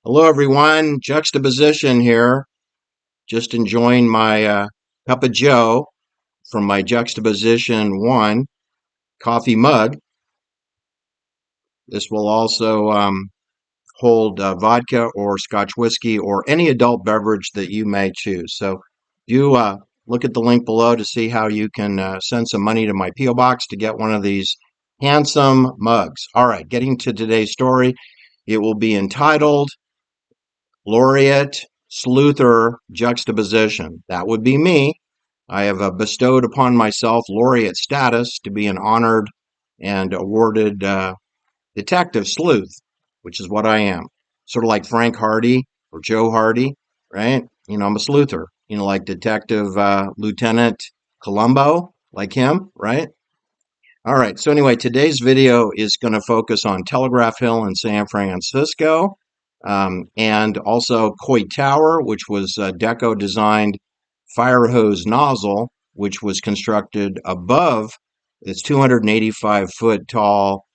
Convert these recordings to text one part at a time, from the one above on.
Hello, everyone. Juxtaposition here. Just enjoying my cup of Joe from my Juxtaposition 1 coffee mug. This will also hold vodka or Scotch whiskey or any adult beverage that you may choose. So you look at the link below to see how you can send some money to my P.O. Box to get one of these handsome mugs. All right, getting to today's story. It will be entitled Laureate, Sleuther, Juxtaposition. That would be me. I have bestowed upon myself laureate status to be an honored and awarded detective sleuth, which is what I am. Sort of like Frank Hardy or Joe Hardy, right? I'm a sleuther, like Detective Lieutenant Columbo, like him, right? All right. So anyway, today's video is going to focus on Telegraph Hill in San Francisco, and also Coit Tower, which was a Deco designed fire hose nozzle, which was constructed above its 285-foot tall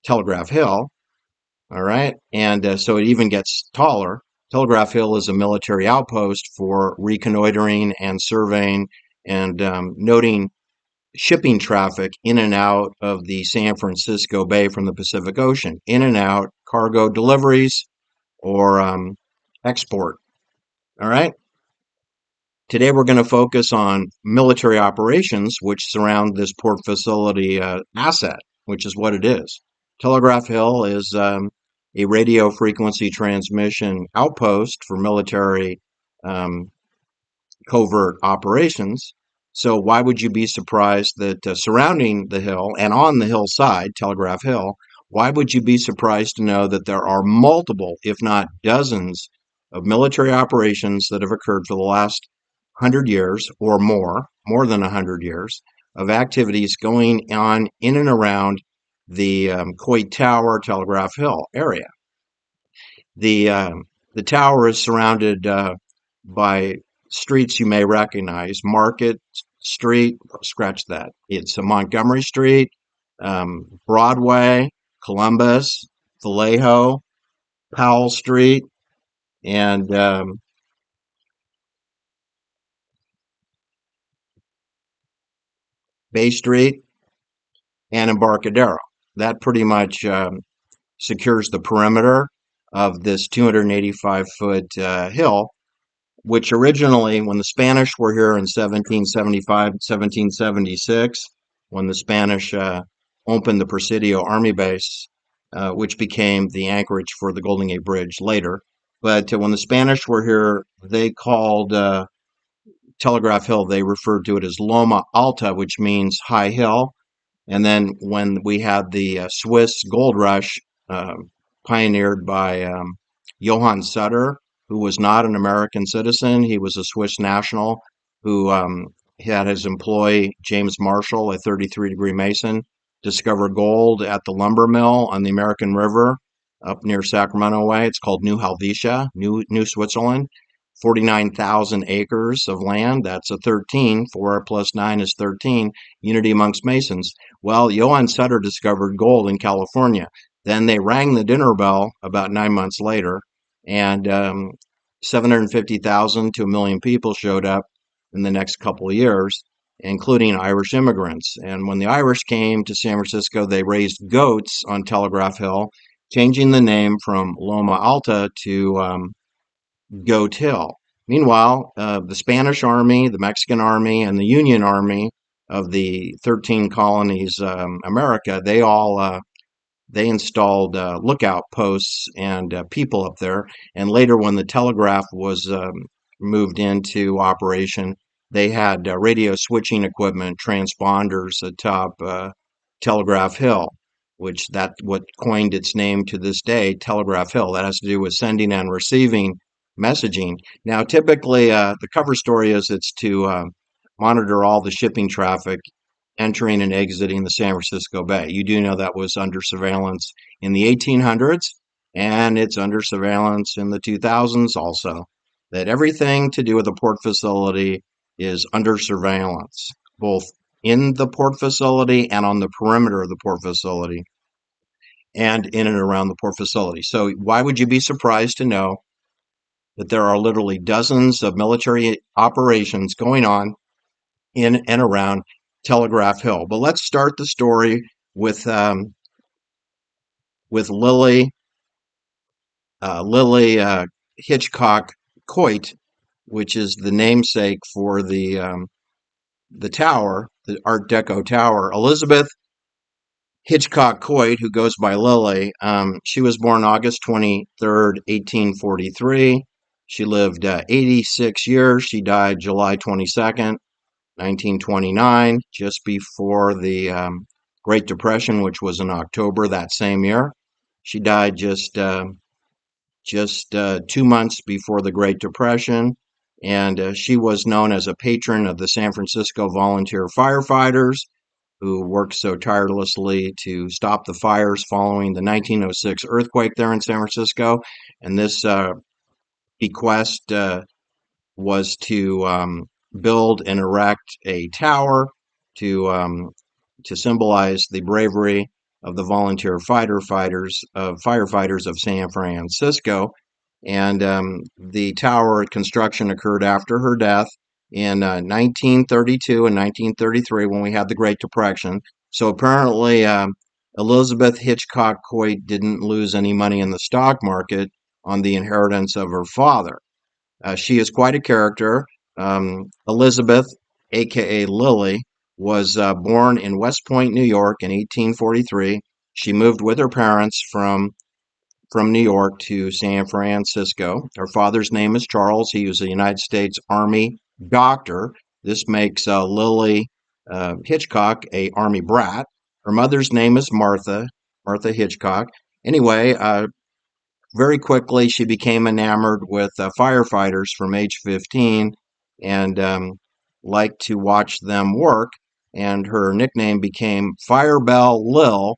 Telegraph Hill. All right. And so it even gets taller. Telegraph Hill is a military outpost for reconnoitering and surveying and noting shipping traffic in and out of the San Francisco Bay from the Pacific Ocean, in and out, cargo deliveries or export. All right. Today we're going to focus on military operations which surround this port facility asset, which is what it is. Telegraph Hill is a radio frequency transmission outpost for military um, covert operations. So why would you be surprised that surrounding the hill and on the hillside, Telegraph Hill, why would you be surprised to know that there are multiple, if not dozens, of military operations that have occurred for the last 100 years or more than 100 years, of activities going on in and around the Coit Tower, Telegraph Hill area. The the tower is surrounded by streets you may recognize: Market Street, scratch that. It's a Montgomery Street, Broadway, Columbus, Vallejo, Powell Street, and Bay Street, and Embarcadero. That pretty much secures the perimeter of this 285-foot hill, which originally, when the Spanish were here in 1775, 1776, when the Spanish opened the Presidio Army Base, which became the anchorage for the Golden Gate Bridge later. But when the Spanish were here, they called Telegraph Hill, they referred to it as Loma Alta, which means high hill. And then when we had the Swiss gold rush, pioneered by Johann Sutter, who was not an American citizen, he was a Swiss national who had his employee, James Marshall, a 33-degree Mason, discover gold at the lumber mill on the American River up near Sacramento way. It's called New Helvetia, New Switzerland. 49,000 acres of land. That's a 13. 4 plus 9 is 13. Unity amongst Masons. Well, Johann Sutter discovered gold in California. Then they rang the dinner bell about 9 months later, and 750,000 to a million people showed up in the next couple of years, including Irish immigrants. And when the Irish came to San Francisco, they raised goats on Telegraph Hill, changing the name from Loma Alta to Goat Hill. Meanwhile, the Spanish Army, the Mexican Army, and the Union Army of the 13 colonies, America, they installed lookout posts and people up there. And later, when the telegraph was moved into operation, they had radio switching equipment, transponders atop Telegraph Hill, which that what coined its name to this day, Telegraph Hill. That has to do with sending and receiving messaging. Now, typically, the cover story is it's to monitor all the shipping traffic entering and exiting the San Francisco Bay. You do know that was under surveillance in the 1800s, and it's under surveillance in the 2000s also. That everything to do with the port facility is under surveillance, both in the port facility and on the perimeter of the port facility. and in and around the port facility. So why would you be surprised to know that there are literally dozens of military operations going on in and around Telegraph Hill? But let's start the story with Lily Hitchcock Coit, which is the namesake for the tower, the Art Deco tower. Elizabeth Hitchcock Coit, who goes by Lily, she was born August 23rd, 1843. She lived 86 years. She died July 22nd, 1929, just before the Great Depression, which was in October that same year. She died just 2 months before the Great Depression, and she was known as a patron of the San Francisco volunteer firefighters who worked so tirelessly to stop the fires following the 1906 earthquake there in San Francisco. And this bequest was to build and erect a tower to to symbolize the bravery of the volunteer firefighters of San Francisco. And the tower construction occurred after her death in 1932 and 1933 when we had the Great Depression. So apparently, Elizabeth Hitchcock Coit didn't lose any money in the stock market on the inheritance of her father. She is quite a character. Elizabeth, aka Lily, was born in West Point, New York in 1843. She moved with her parents from New York to San Francisco. Her father's name is Charles. He was a United States Army doctor. This makes Lily Hitchcock a Army brat. Her mother's name is Martha Hitchcock. Anyway, very quickly, she became enamored with firefighters from age 15 and liked to watch them work. And her nickname became Firebell Lil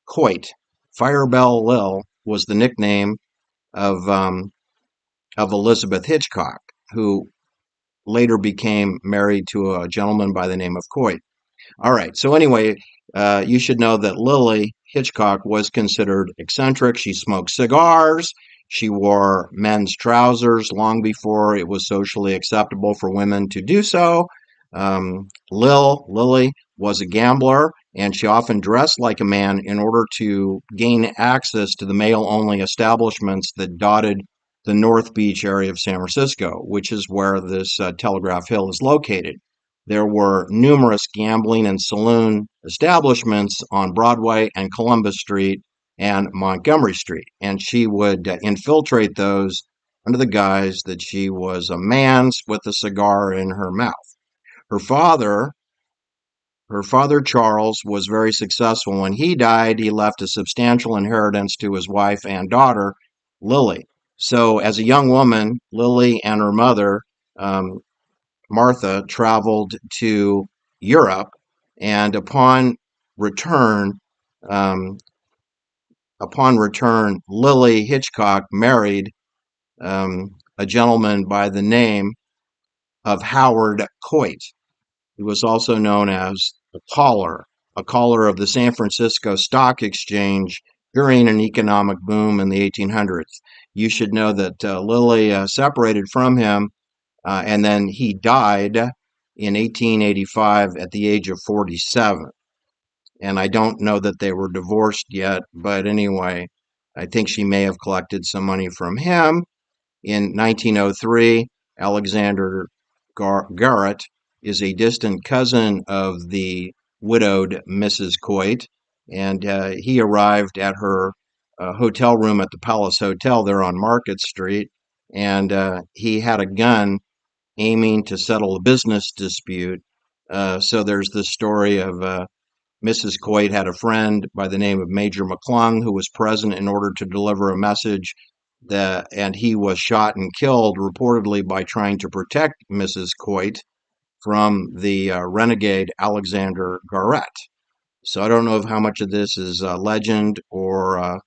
Coit. Firebell Lil was the nickname of Elizabeth Hitchcock, who later became married to a gentleman by the name of Coit. All right. So anyway, you should know that Lily Hitchcock was considered eccentric. She smoked cigars. She wore men's trousers long before it was socially acceptable for women to do so. Lily was a gambler, and she often dressed like a man in order to gain access to the male-only establishments that dotted the North Beach area of San Francisco, which is where this Telegraph Hill is located. There were numerous gambling and saloon establishments on Broadway and Columbus Street and Montgomery Street, and she would infiltrate those under the guise that she was a man with a cigar in her mouth. Her father, her father Charles, was very successful. When he died, he left a substantial inheritance to his wife and daughter, Lily. So, as a young woman, Lily and her mother, um, Martha, traveled to Europe, and return, um, upon return, Lily Hitchcock married a gentleman by the name of Howard Coit. He was also known as a caller of the San Francisco Stock Exchange during an economic boom in the 1800s. You should know that Lily separated from him, and then he died in 1885 at the age of 47. And I don't know that they were divorced yet, but anyway, I think she may have collected some money from him. In 1903, Alexander Garrett is a distant cousin of the widowed Mrs. Coit, and he arrived at her hotel room at the Palace Hotel there on Market Street, and he had a gun aiming to settle a business dispute. So there's this story of Mrs. Coit had a friend by the name of Major McClung who was present in order to deliver a message and he was shot and killed reportedly by trying to protect Mrs. Coit from the renegade Alexander Garrett. So I don't know how much of this is legend or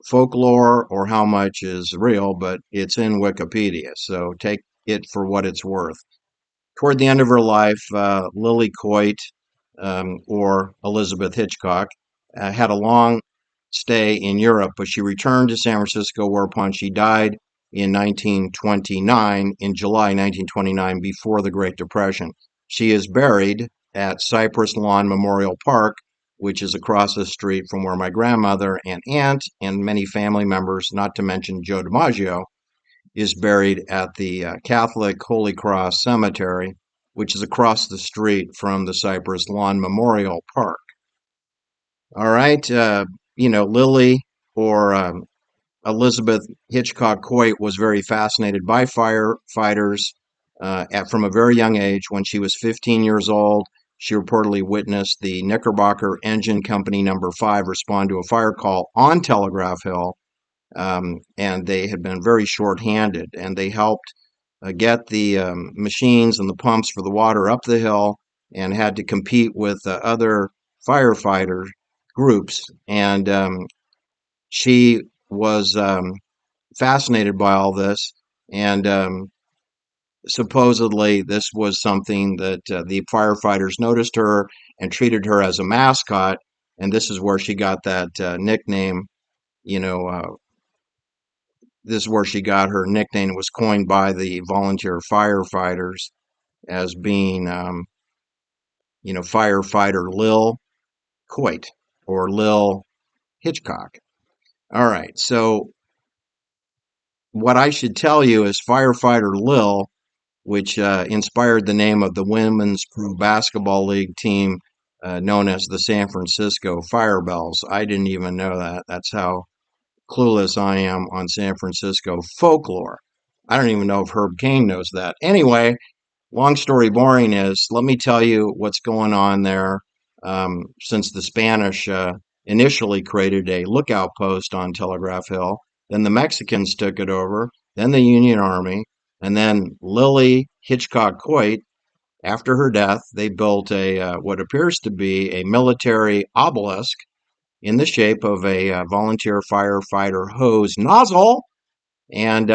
folklore or how much is real, but it's in Wikipedia. So take it for what it's worth. Toward the end of her life, Lily Coit, or Elizabeth Hitchcock, had a long stay in Europe, but she returned to San Francisco, whereupon she died in 1929, in July 1929, before the Great Depression. She is buried at Cypress Lawn Memorial Park, which is across the street from where my grandmother and aunt and many family members, not to mention Joe DiMaggio, is buried at the Catholic Holy Cross Cemetery, which is across the street from the Cypress Lawn Memorial Park. All right, Lily or Elizabeth Hitchcock Coit was very fascinated by firefighters from a very young age. When she was 15 years old, she reportedly witnessed the Knickerbocker Engine Company Number 5 respond to a fire call on Telegraph Hill, and they had been very short-handed, and they helped get the machines and the pumps for the water up the hill and had to compete with other firefighter groups. And she was fascinated by all this. And supposedly, this was something that the firefighters noticed her and treated her as a mascot. And this is where she got that nickname. You know, this is where she got her nickname. It was coined by the volunteer firefighters as being, firefighter Lil Coit or Lil Hitchcock. All right. So what I should tell you is firefighter Lil, which inspired the name of the women's pro basketball league team known as the San Francisco Firebells. I didn't even know that. That's how clueless I am on San Francisco folklore. I don't even know if Herb Caen knows that. Anyway, long story boring is, let me tell you what's going on there. Since the Spanish initially created a lookout post on Telegraph Hill, then the Mexicans took it over, then the Union Army, and then Lily Hitchcock Coit, after her death, they built a what appears to be a military obelisk in the shape of a volunteer firefighter hose nozzle. And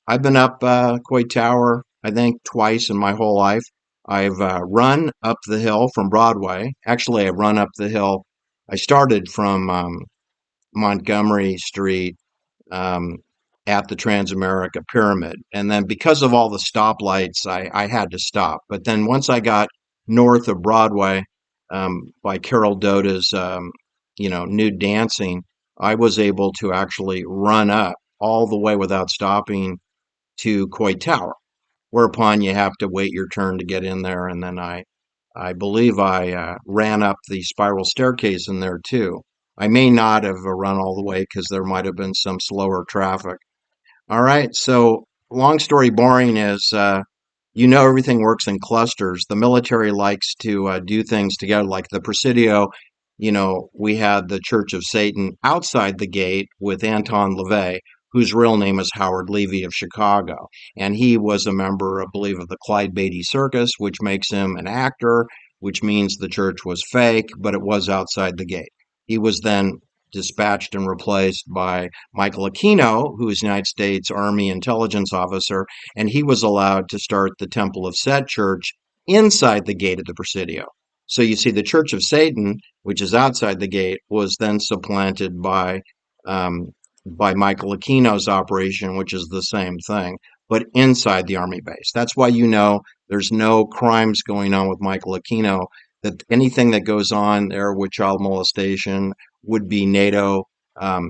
I've been up Coit Tower, I think, twice in my whole life. I've run up the hill from Broadway. Actually, I've run up the hill. I started from Montgomery Street um, at the Transamerica Pyramid. And then because of all the stoplights, I had to stop. But then once I got north of Broadway by Carol Doda's, nude dancing, I was able to actually run up all the way without stopping to Coit Tower, whereupon you have to wait your turn to get in there. And then I believe I ran up the spiral staircase in there too. I may not have run all the way because there might have been some slower traffic. All right. So, long story boring is, everything works in clusters. The military likes to do things together, like the Presidio. We had the Church of Satan outside the gate with Anton LaVey, whose real name is Howard Levy of Chicago. And he was a member, I believe, of the Clyde Beatty Circus, which makes him an actor, which means the church was fake, but it was outside the gate. He was then dispatched and replaced by Michael Aquino, who is United States Army intelligence officer, and he was allowed to start the Temple of Set Church inside the gate of the Presidio. So you see, the Church of Satan, which is outside the gate, was then supplanted by Michael Aquino's operation, which is the same thing, but inside the Army base. That's why there's no crimes going on with Michael Aquino, that anything that goes on there with child molestation would be NATO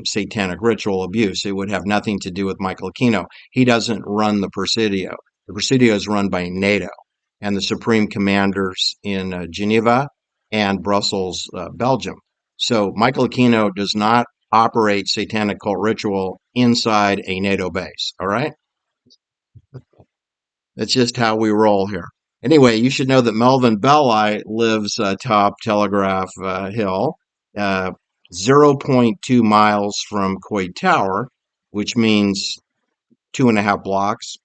satanic ritual abuse. It would have nothing to do with Michael Aquino. He doesn't run the Presidio. The Presidio is run by NATO and the Supreme Commanders in Geneva and Brussels, Belgium. So Michael Aquino does not operate satanic cult ritual inside a NATO base. All right? That's just how we roll here. Anyway, you should know that Melvin Belli lives atop Telegraph Hill, uh, zero point 0.2 miles from Coit Tower, which means 2.5 blocks.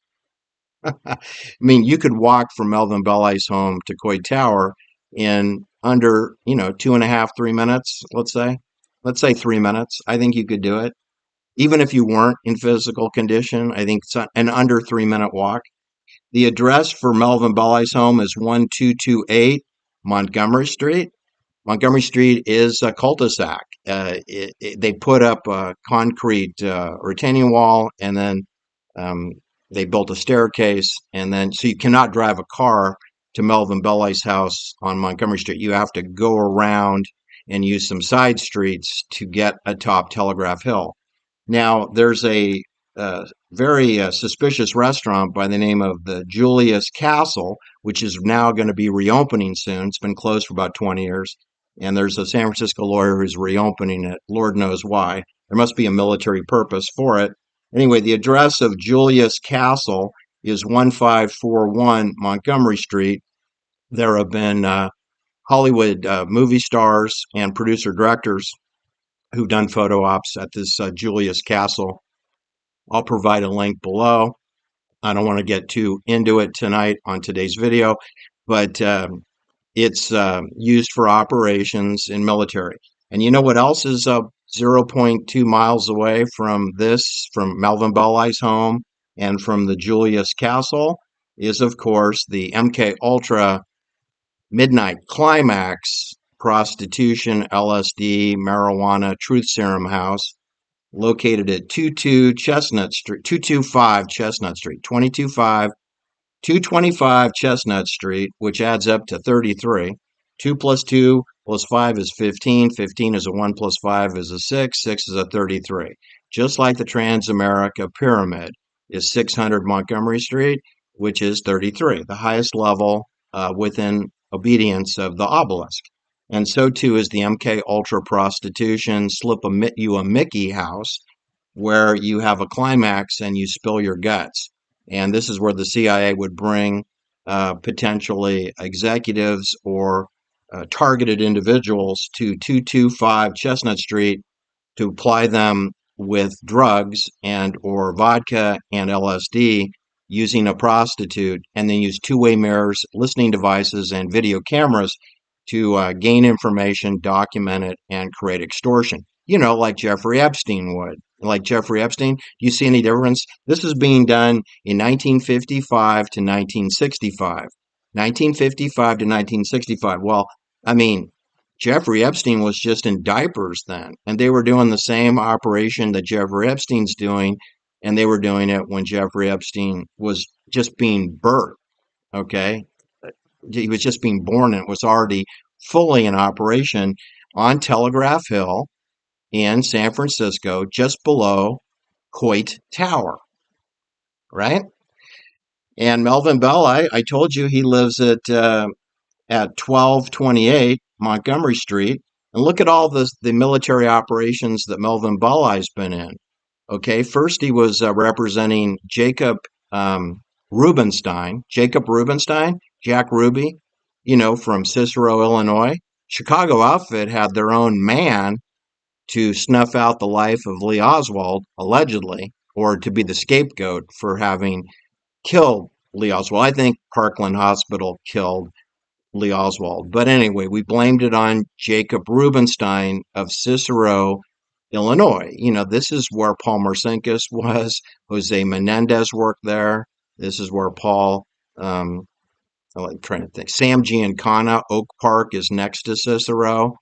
I mean, you could walk from Melvin Belli's home to Coit Tower in under, 2.5, 3 minutes, let's say. Let's say 3 minutes. I think you could do it. Even if you weren't in physical condition, I think it's an under 3 minute walk. The address for Melvin Belli's home is 1228 Montgomery Street. Montgomery Street is a cul-de-sac. they put up a concrete retaining wall, and then um, they built a staircase, and then so you cannot drive a car to Melvin Belli's house on Montgomery Street. You have to go around and use some side streets to get atop Telegraph Hill. Now, there's a very suspicious restaurant by the name of the Julius Castle, which is now going to be reopening soon. It's been closed for about 20 years. And there's a San Francisco lawyer who's reopening it. Lord knows why. There must be a military purpose for it. Anyway, the address of Julius Castle is 1541 Montgomery Street. There have been Hollywood movie stars and producer directors who've done photo ops at this Julius Castle. I'll provide a link below. I don't want to get too into it tonight on today's video, but it's used for operations in military. And you know what else is zero point 0.2 miles away from this, from Melvin Belli's home and from the Julius Castle, is of course the MK Ultra Midnight Climax prostitution, LSD, marijuana, truth serum house, located at 225 Chestnut Street, 225 Chestnut Street, which adds up to 33. 2 plus 2 plus 5 is 15. 15 is a 1 plus 5 is a 6. 6 is a 33. Just like the Transamerica Pyramid is 600 Montgomery Street, which is 33, the highest level within obedience of the obelisk. And so too is the MK Ultra prostitution, you a Mickey house, where you have a climax and you spill your guts. And this is where the CIA would bring potentially executives or targeted individuals to 225 Chestnut Street to apply them with drugs and or vodka and LSD using a prostitute, and then use two-way mirrors, listening devices, and video cameras to gain information, document it, and create extortion. You know, like Jeffrey Epstein would. Like Jeffrey Epstein, do you see any difference? This is being done in 1955 to 1965. 1955 to 1965. Well, I mean, Jeffrey Epstein was just in diapers then, and they were doing the same operation that Jeffrey Epstein's doing, and they were doing it when Jeffrey Epstein was just being birthed, okay? He was just being born, and it was already fully in operation on Telegraph Hill in San Francisco, just below Coit Tower, right? And Melvin Belli, I told you he lives at 1228 Montgomery Street. And look at all the military operations that Melvin Belli's been in. Okay, first he was representing Jacob Rubenstein, Jack Ruby, you know, from Cicero, Illinois. Chicago outfit had their own man to snuff out the life of Lee Oswald, allegedly, or to be the scapegoat for having killed Lee Oswald. I think Parkland Hospital killed Lee Oswald. But anyway, we blamed it on Jacob Rubenstein of Cicero, Illinois. You know, this is where Paul Marcinkus was. Jose Menendez worked there. This is where I'm trying to think. Sam Giancana, Oak Park is next to Cicero.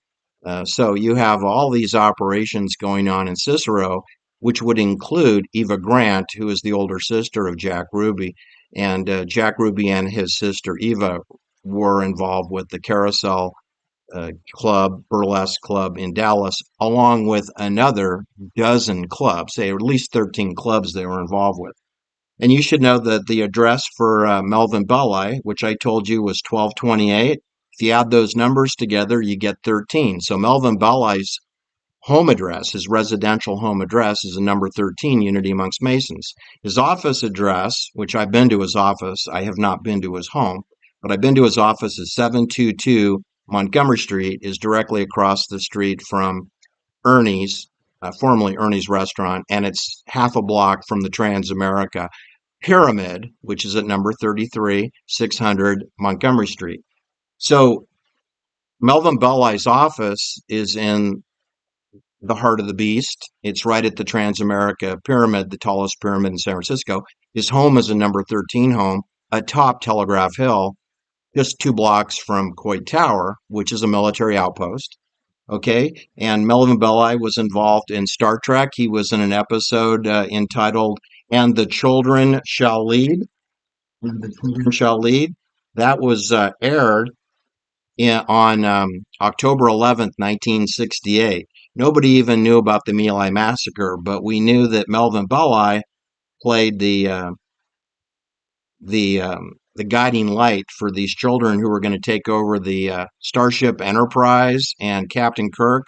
So you have all these operations going on in Cicero, which would include Eva Grant, who is the older sister of Jack Ruby. And Jack Ruby and his sister Eva were involved with the Carousel burlesque club in Dallas, along with another dozen clubs, say at least 13 clubs they were involved with. And you should know that the address for Melvin Belli, which I told you was 1228, if you add those numbers together, you get 13. So Melvin Belli's home address, his residential home address, is a number 13 Unity amongst Masons. His office address, which I've been to his office, I have not been to his home, but I've been to his office, is 722 Montgomery Street, is directly across the street from Ernie's, formerly Ernie's Restaurant, and it's half a block from the Transamerica Pyramid, which is at number 33, 600 Montgomery Street. So Melvin Belli's office is in the heart of the beast. It's right at the Transamerica Pyramid, the tallest pyramid in San Francisco. His home is a number 13 home atop Telegraph Hill, just 2 blocks from Coit Tower, which is a military outpost. Okay, and Melvin Belli was involved in Star Trek. He was in an episode entitled "And the Children Shall Lead." And the Children Shall Lead. That was aired on October 11th, 1968. Nobody even knew about the My Lai massacre, but we knew that Melvin Belli played the guiding light for these children who were going to take over the Starship Enterprise and Captain Kirk.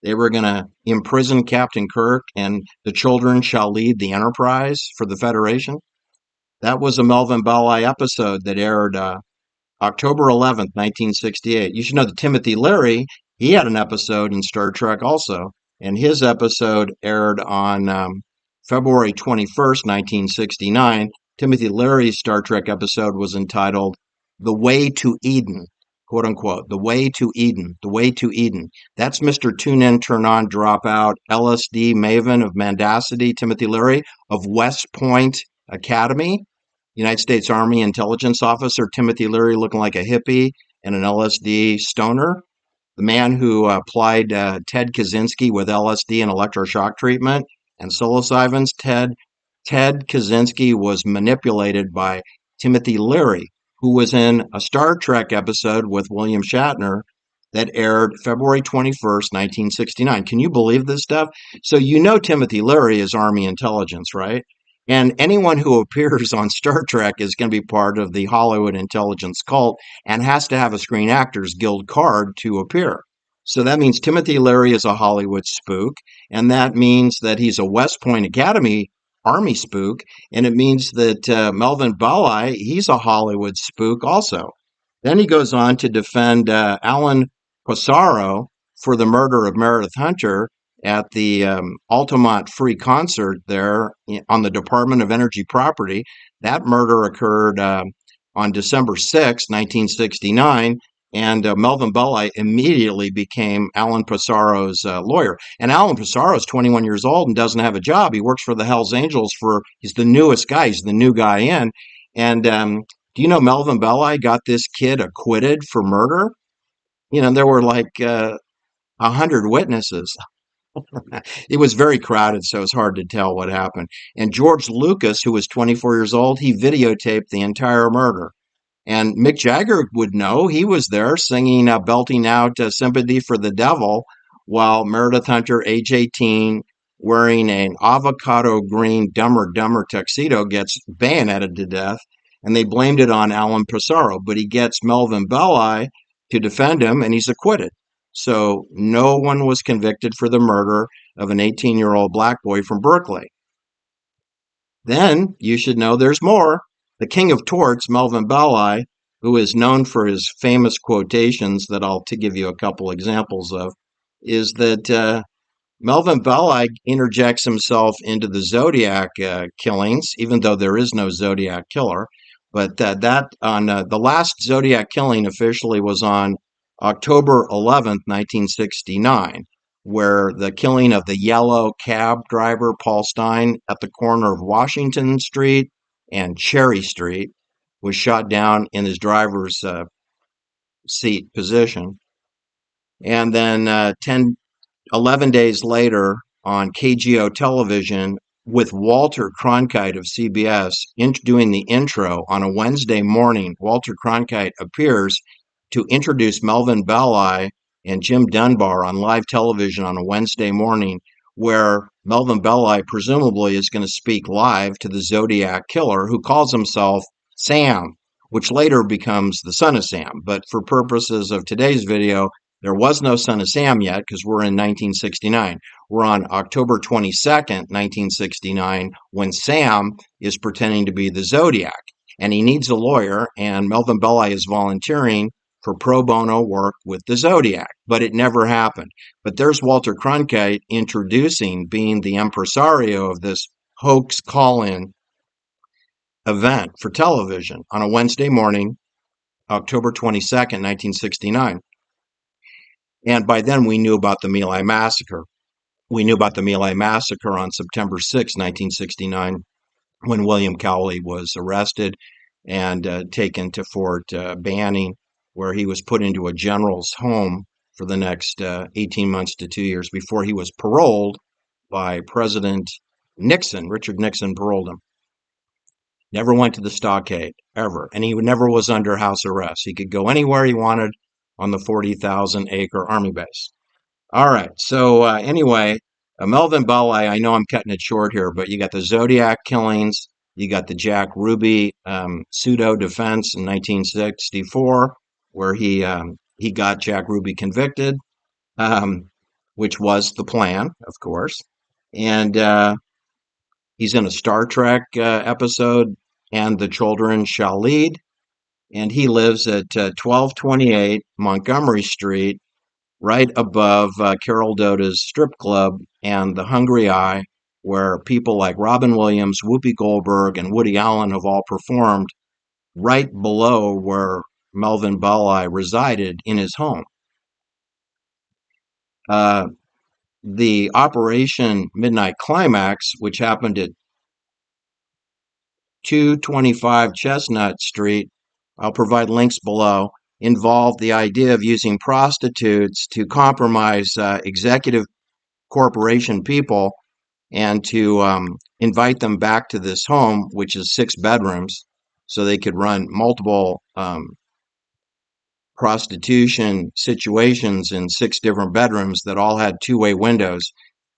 They were going to imprison Captain Kirk, and the children shall lead the Enterprise for the Federation. That was a Melvin Belli episode that aired October 11th, 1968. You should know that Timothy Leary, he had an episode in Star Trek also, and his episode aired on February 21st, 1969. Timothy Leary's Star Trek episode was entitled "The Way to Eden," quote unquote, "The Way to Eden," "The Way to Eden." That's Mr. Tune In, Turn On, Drop Out, LSD Maven of Mendacity, Timothy Leary of West Point Academy. United States Army intelligence officer Timothy Leary looking like a hippie and an LSD stoner. The man who applied Ted Kaczynski with LSD and electroshock treatment and psilocybins. Ted Kaczynski was manipulated by Timothy Leary, who was in a Star Trek episode with William Shatner that aired February 21st, 1969. Can you believe this stuff? So you know Timothy Leary is Army intelligence, right? And anyone who appears on Star Trek is going to be part of the Hollywood intelligence cult and has to have a Screen Actors Guild card to appear. So that means Timothy Leary is a Hollywood spook, and that means that he's a West Point Academy Army spook, and it means that Melvin Belli, he's a Hollywood spook also. Then he goes on to defend Alan Passaro for the murder of Meredith Hunter at the Altamont Free Concert there on the Department of Energy property. That murder occurred on December 6, 1969, and Melvin Belli immediately became Alan Passaro's lawyer. And Alan Passaro is 21 years old and doesn't have a job. He works for the Hells Angels he's the newest guy. He's the new guy in. And do you know Melvin Belli got this kid acquitted for murder? You know, there were like 100 witnesses. It was very crowded, so it's hard to tell what happened. And George Lucas, who was 24 years old, he videotaped the entire murder. And Mick Jagger would know. He was there singing, belting out Sympathy for the Devil while Meredith Hunter, age 18, wearing an avocado green Dumber Dumber tuxedo, gets bayoneted to death. And they blamed it on Alan Passaro. But he gets Melvin Belli to defend him, and he's acquitted. So no one was convicted for the murder of an 18-year-old black boy from Berkeley. Then you should know there's more. The king of torts, Melvin Belli, who is known for his famous quotations that I'll to give you a couple examples of, is that Melvin Belli interjects himself into the Zodiac killings, even though there is no Zodiac killer. But that on the last Zodiac killing officially was on October 11th, 1969, where the killing of the yellow cab driver Paul Stein at the corner of Washington Street and Cherry Street was shot down in his driver's seat position. And then 11 days later on KGO television with Walter Cronkite of CBS doing the intro on a Wednesday morning, Walter Cronkite appears to introduce Melvin Belli and Jim Dunbar on live television on a Wednesday morning, where Melvin Belli presumably is going to speak live to the Zodiac killer who calls himself Sam, which later becomes the Son of Sam. But for purposes of today's video, there was no Son of Sam yet because we're in 1969. We're on October 22nd, 1969, when Sam is pretending to be the Zodiac. And he needs a lawyer, and Melvin Belli is volunteering for pro bono work with the Zodiac, but it never happened. But there's Walter Cronkite introducing, being the impresario of this hoax call-in event for television on a Wednesday morning, October 22nd, 1969. And by then we knew about the My Lai massacre. We knew about the My Lai massacre on September 6, 1969, when William Cowley was arrested and taken to Fort Banning, where he was put into a general's home for the next 18 months to 2 years before he was paroled by President Nixon. Richard Nixon paroled him. Never went to the stockade, ever. And he never was under house arrest. He could go anywhere he wanted on the 40,000-acre Army base. All right. So anyway, Melvin Belli, I know I'm cutting it short here, but you got the Zodiac killings. You got the Jack Ruby pseudo defense in 1964, where he got Jack Ruby convicted, which was the plan, of course. And he's in a Star Trek episode, And the Children Shall Lead. And he lives at 1228 Montgomery Street, right above Carol Doda's strip club and the Hungry Eye, where people like Robin Williams, Whoopi Goldberg, and Woody Allen have all performed, right below where Melvin Belli resided in his home. The Operation Midnight Climax, which happened at 225 Chestnut Street, I'll provide links below, involved the idea of using prostitutes to compromise executive corporation people and to invite them back to this home, which is 6 bedrooms, so they could run multiple prostitution situations in 6 different bedrooms that all had two-way windows,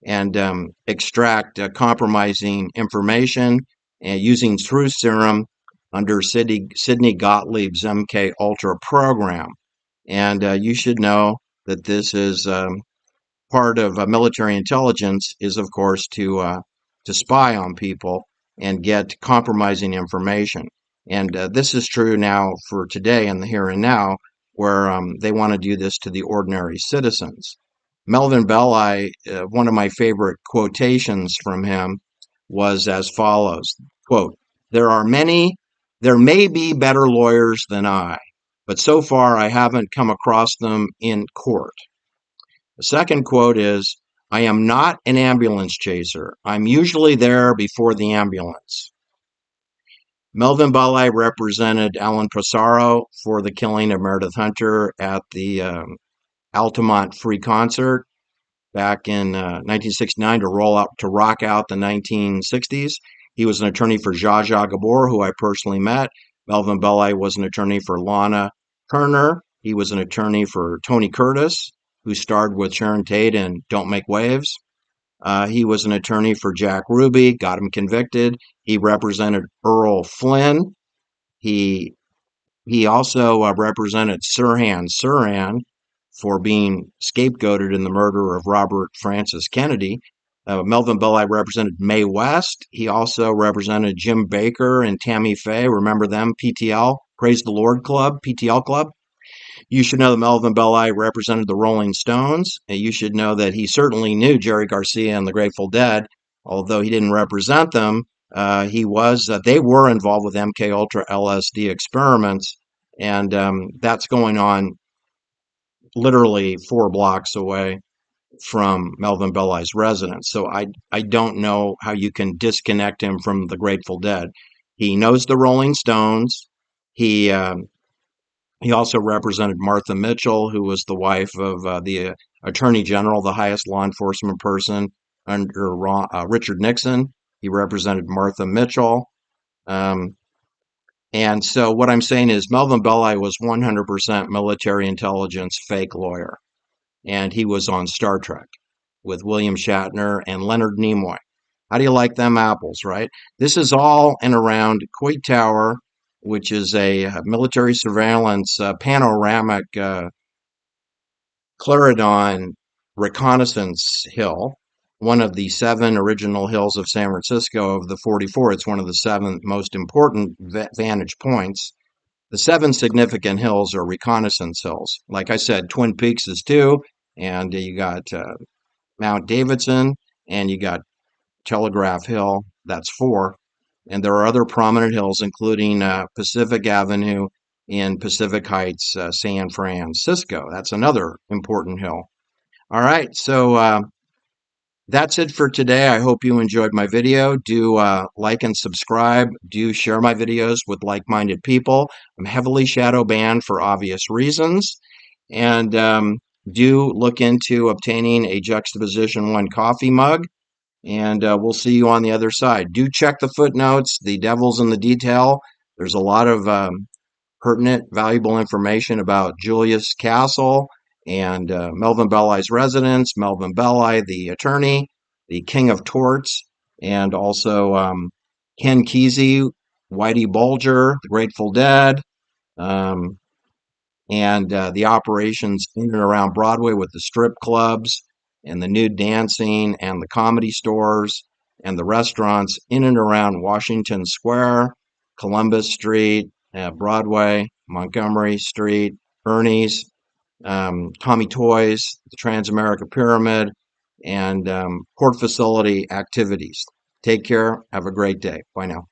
and extract compromising information and using truth serum under Sidney Gottlieb's MK Ultra program. And you should know that this is part of military intelligence is, of course, to spy on people and get compromising information. And this is true now for today and the here and now, where they want to do this to the ordinary citizens. Melvin Belli, one of my favorite quotations from him was as follows, quote, there may be better lawyers than I, but so far I haven't come across them in court. The second quote is, I am not an ambulance chaser. I'm usually there before the ambulance. Melvin Belli represented Alan Passaro for the killing of Meredith Hunter at the Altamont Free Concert back in 1969 to rock out the 1960s. He was an attorney for Zsa Zsa Gabor, who I personally met. Melvin Belli was an attorney for Lana Turner. He was an attorney for Tony Curtis, who starred with Sharon Tate in Don't Make Waves. He was an attorney for Jack Ruby, got him convicted. He represented Earl Flynn. He also represented Sirhan Sirhan for being scapegoated in the murder of Robert Francis Kennedy. Melvin Belli represented Mae West. He also represented Jim Baker and Tammy Faye. Remember them? PTL, Praise the Lord Club, PTL Club. You should know that Melvin Belli represented the Rolling Stones. You should know that he certainly knew Jerry Garcia and the Grateful Dead, although he didn't represent them. They were involved with MK Ultra LSD experiments, and that's going on literally 4 blocks away from Melvin Belli's residence. So I don't know how you can disconnect him from the Grateful Dead. He knows the Rolling Stones. He also represented Martha Mitchell, who was the wife of the Attorney General, the highest law enforcement person under Richard Nixon. He represented Martha Mitchell. And so what I'm saying is Melvin Belli was 100% military intelligence fake lawyer. And he was on Star Trek with William Shatner and Leonard Nimoy. How do you like them apples, right? This is all and around Coit Tower, which is a military surveillance panoramic Claridon reconnaissance hill, one of the 7 original hills of San Francisco of the 44. It's one of the 7 most important vantage points. The 7 significant hills are reconnaissance hills. Like I said, Twin Peaks is 2, and you got Mount Davidson, and you got Telegraph Hill, that's 4. And there are other prominent hills, including Pacific Avenue in Pacific Heights, San Francisco. That's another important hill. All right, so that's it for today. I hope you enjoyed my video. Do like and subscribe. Do share my videos with like-minded people. I'm heavily shadow banned for obvious reasons. And do look into obtaining a Juxtaposition 1 coffee mug, and we'll see you on the other side. Do check the footnotes. The devil's in the detail. There's a lot of pertinent, valuable information about Julius Castle and Melvin Belli's residence, Melvin Belli, the attorney, the king of torts, and also Ken Kesey, Whitey Bulger, the Grateful Dead, um, and the operations in and around Broadway with the strip clubs and the nude dancing and the comedy stores and the restaurants in and around Washington Square, Columbus Street, Broadway, Montgomery Street, Ernie's, Tommy Toys, the Transamerica Pyramid, and port facility activities. Take care. Have a great day. Bye now.